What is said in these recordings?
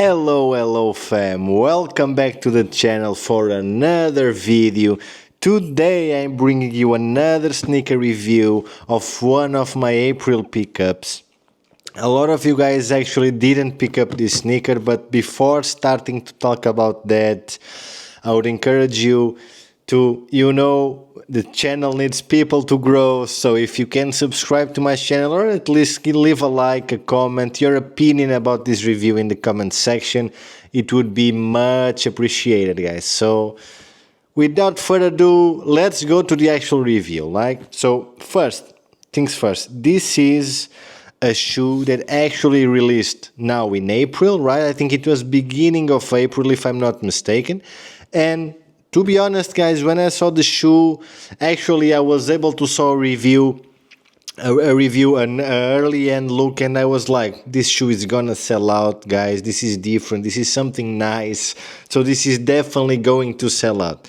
Hello fam, welcome back to the channel for another video. Today I'm bringing you another sneaker review of one of my April pickups. A lot of you guys actually didn't pick up this sneaker, but before starting to talk about that, I would encourage you to, the channel needs people to grow, so if you can subscribe to my channel or at least leave a like, a comment, your opinion about this review in the comment section, it would be much appreciated, guys. So without further ado, let's go to the actual review. So first things first, this is a shoe that actually released now in April, right? I think it was beginning of April if I'm not mistaken. And to be honest, guys, when I saw the shoe, actually I was able to saw an early end look, and I was like, this shoe is gonna sell out, guys. This is different, this is something nice, so this is definitely going to sell out.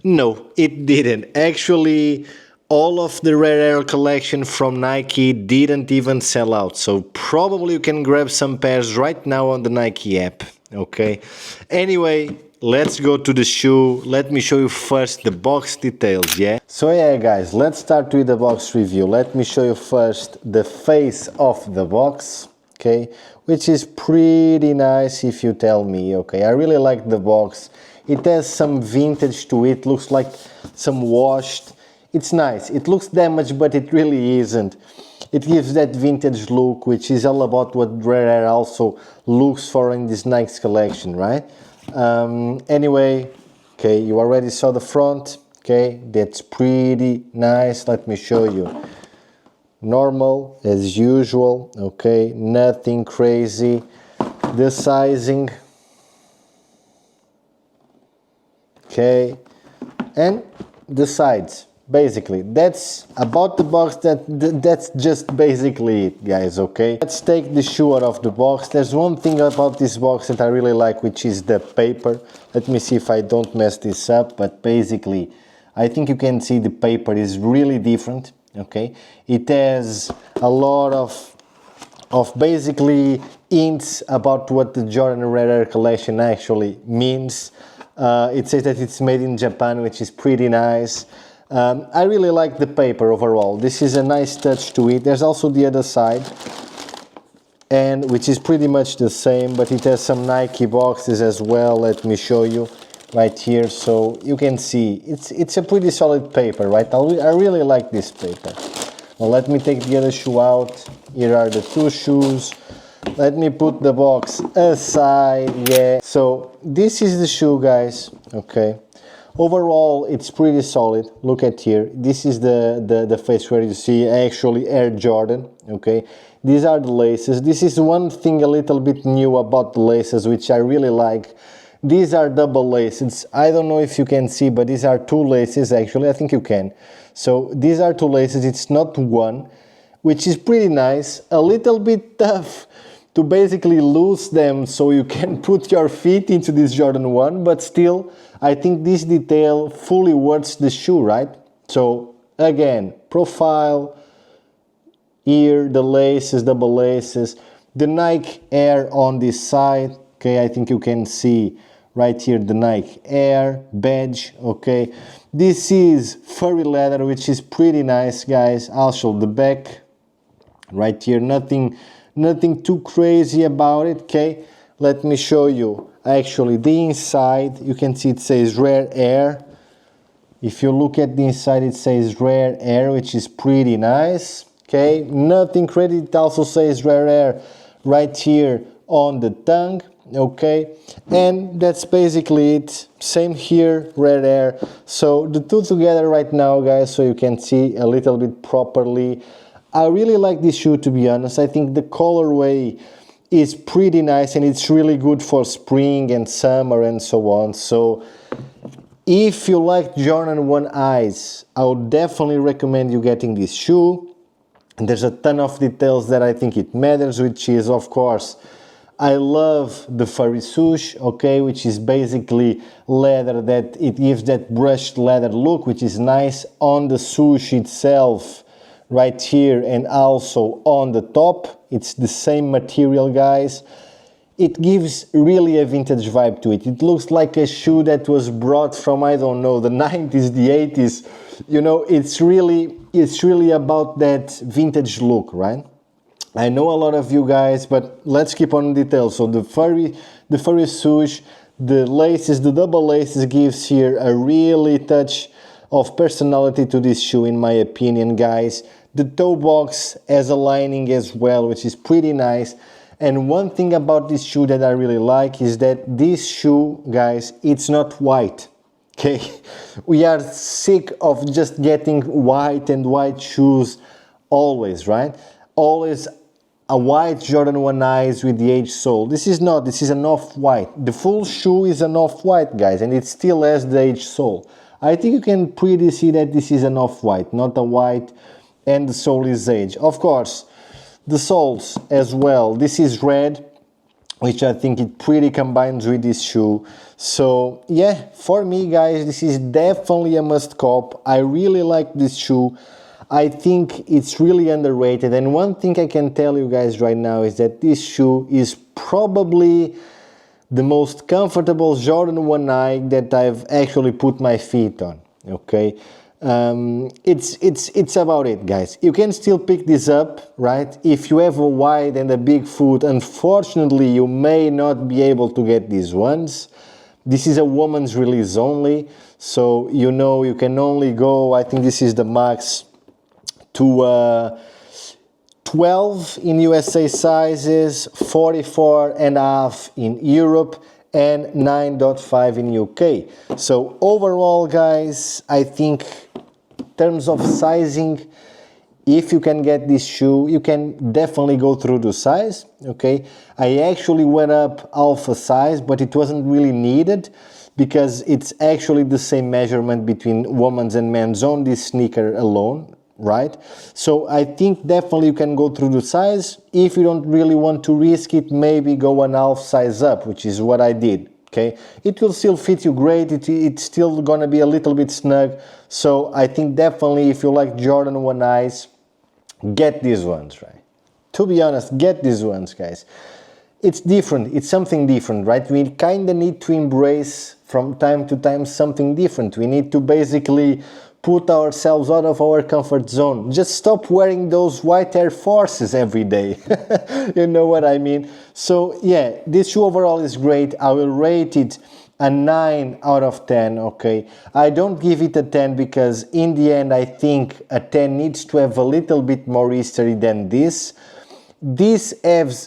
No, it didn't. Actually, all of the Rare Air collection from Nike didn't even sell out, so probably you can grab some pairs right now on the Nike app. Okay, anyway, let's go to the shoe. Let me show you first the box details, yeah? So yeah, guys, let's start with the box review. Let me show you first the face of the box, okay? Which is pretty nice if you tell me, okay? I really like the box. It has some vintage to it, looks like some washed. It's nice. It looks damaged, but it really isn't. It gives that vintage look, which is all about what Rare Air also looks for in this Nike's collection, right? Anyway, okay, you already saw the front, okay, that's pretty nice. Let me show you. Normal as usual, okay, nothing crazy. The sizing, okay, and the sides. Basically, that's about the box. That's just basically it, guys, okay? Let's take the shoe out of the box. There's one thing about this box that I really like, which is the paper. Let me see if I don't mess this up, but basically, I think you can see the paper is really different, okay? It has a lot of basically hints about what the Jordan Rare Air collection actually means. It says that it's made in Japan, which is pretty nice. I really like the paper overall. This is a nice touch to it. There's also the other side, and which is pretty much the same, but it has some Nike boxes as well. Let me show you right here, so you can see it's a pretty solid paper, right? I really like this paper. Well, let me take the other shoe out. Here are the two shoes. Let me put the box aside. Yeah, so this is the shoe, guys, okay? Overall, it's pretty solid. Look at here. This is the face where you see actually Air Jordan, okay? These are the laces. This is one thing a little bit new about the laces, which I really like. These are double laces. I don't know if you can see, but these are two laces, actually. I think you can. So these are two laces. It's not one, which is pretty nice. A little bit tough to basically lose them so you can put your feet into this Jordan 1, but still, I think this detail fully works the shoe, right? So again, profile, here, the laces, double laces, the Nike Air on this side, okay, I think you can see right here the Nike Air badge, okay. This is furry leather, which is pretty nice, guys. I'll show the back right here, nothing too crazy about it, okay. Let me show you actually the inside. You can see it says Rare Air. If you look at the inside, it says Rare Air, which is pretty nice, okay. Nothing crazy. It also says Rare Air right here on the tongue, okay. And that's basically it. Same here, Rare Air. So the two together right now, guys, so you can see a little bit properly. I really like this shoe, to be honest. I think the colorway is pretty nice, and it's really good for spring and summer and so on. So if you like Jordan 1 eyes, I would definitely recommend you getting this shoe. And there's a ton of details that I think it matters, which is, of course, I love the furry swoosh, okay, which is basically leather that it gives that brushed leather look, which is nice on the swoosh itself. Right here and also on the top, it's the same material, guys. it gives really a vintage vibe to it. It looks like a shoe that was brought from, I don't know, the 90s, the 80s. You know, it's really about that vintage look, right? I know a lot of you guys, but let's keep on details. So the furry swoosh, the laces, the double laces gives here a really touch of personality to this shoe, in my opinion, guys. The toe box has a lining as well, which is pretty nice. And one thing about this shoe that I really like is that this shoe, guys, it's not white. Okay, we are sick of just getting white and white shoes always, right? Always a white Jordan 1 I's with the H sole. This is not, this is an off-white. The full shoe is an off-white, guys, and it still has the H sole. I think you can pretty see that this is an off-white, not a white, and the sole is H. Of course, the soles as well. This is red, which I think it pretty combines with this shoe. So yeah, for me, guys, this is definitely a must cop. I really like this shoe. I think it's really underrated, and one thing I can tell you guys right now is that this shoe is probably the most comfortable Jordan 1 Eye that I've actually put my feet on, okay? It's about it, guys. You can still pick this up, right? If you have a wide and a big foot, unfortunately you may not be able to get these ones. This is a woman's release only, so you know you can only go, I think this is the max, to 12 in USA sizes, 44.5 in Europe, and 9.5 in UK. So overall, guys, I think in terms of sizing, if you can get this shoe, you can definitely go through the size, okay? I actually went up half a size, but it wasn't really needed because it's actually the same measurement between women's and men's on this sneaker alone, right? So I think definitely you can go through the size. If you don't really want to risk it, maybe go an half size up, which is what I did, okay? It will still fit you great. It's still gonna be a little bit snug. So I think definitely if you like Jordan 1 Eyes, get these ones, right? To be honest, get these ones, guys. It's different. It's something different, right? We kind of need to embrace from time to time something different. We need to basically put ourselves out of our comfort zone. Just stop wearing those white Air Forces every day. You know what I mean? So yeah, this shoe overall is great. I will rate it a 9 out of 10, okay? I don't give it a 10 because in the end I think a 10 needs to have a little bit more history than this. These do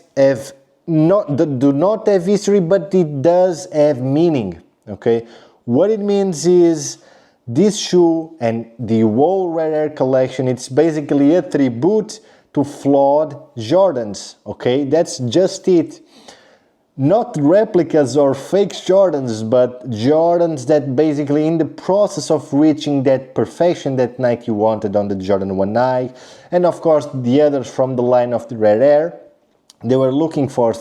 not have history, but it does have meaning, okay? What it means is this shoe and the whole Rare Air collection, it's basically a tribute to flawed Jordans, okay? That's just it. Not replicas or fake Jordans, but Jordans that basically in the process of reaching that perfection that Nike wanted on the Jordan 1 Nike, and of course the others from the line of the Rare Air, they were looking for.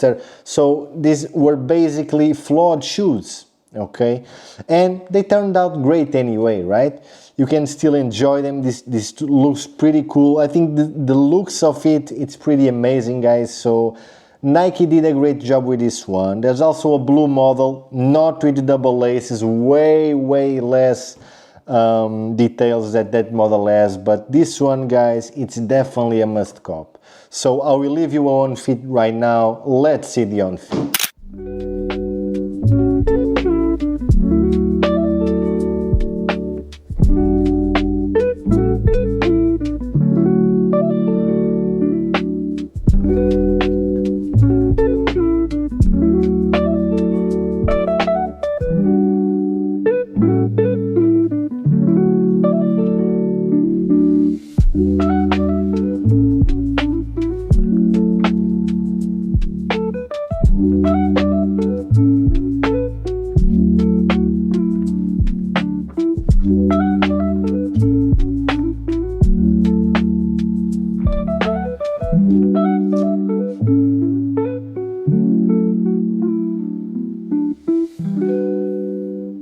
So these were basically flawed shoes, okay? And they turned out great anyway, right? You can still enjoy them. This looks pretty cool. I think the looks of it's pretty amazing, guys. So Nike did a great job with this one. There's also a blue model, not with the double laces, way less details that model has, but this one, guys, it's definitely a must cop. So I will leave you on feet right now. Let's see the on feet.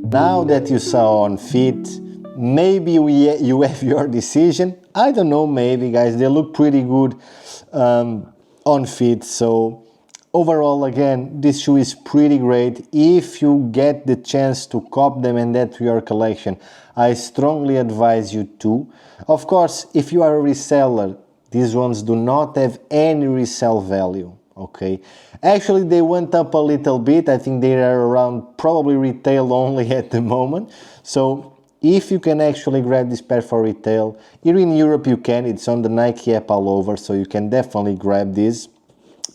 Now that you saw on feet, maybe you have your decision. I don't know, maybe, guys, they look pretty good on feet. So overall, again, this shoe is pretty great. If you get the chance to cop them and add to your collection, I strongly advise you to. Of course, if you are a reseller, these ones do not have any resale value, okay? Actually, they went up a little bit. I think they are around probably retail only at the moment. So if you can actually grab this pair for retail, here in Europe you can, it's on the Nike app all over, so you can definitely grab this.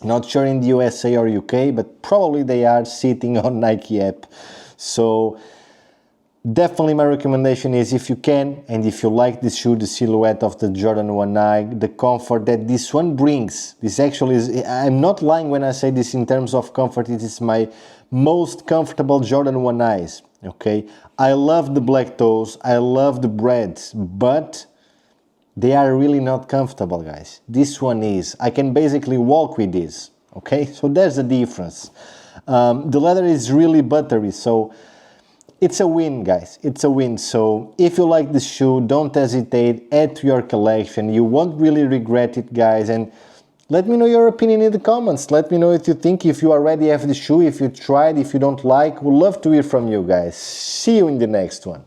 Not sure in the USA or UK, but probably they are sitting on Nike app. So definitely my recommendation is, if you can, and if you like this shoe, the silhouette of the Jordan 1 Nike, the comfort that this one brings, this actually is, I'm not lying when I say this in terms of comfort, it is my most comfortable Jordan 1 Nikes, okay? I love the black toes, I love the breads, but they are really not comfortable, guys. This one is. I can basically walk with this, okay? So there's a difference. The leather is really buttery, so it's a win, guys. It's a win. So if you like this shoe, don't hesitate, add to your collection. You won't really regret it, guys. And let me know your opinion in the comments. Let me know what you think, if you already have the shoe, if you tried, if you don't like. We'd love to hear from you, guys. See you in the next one.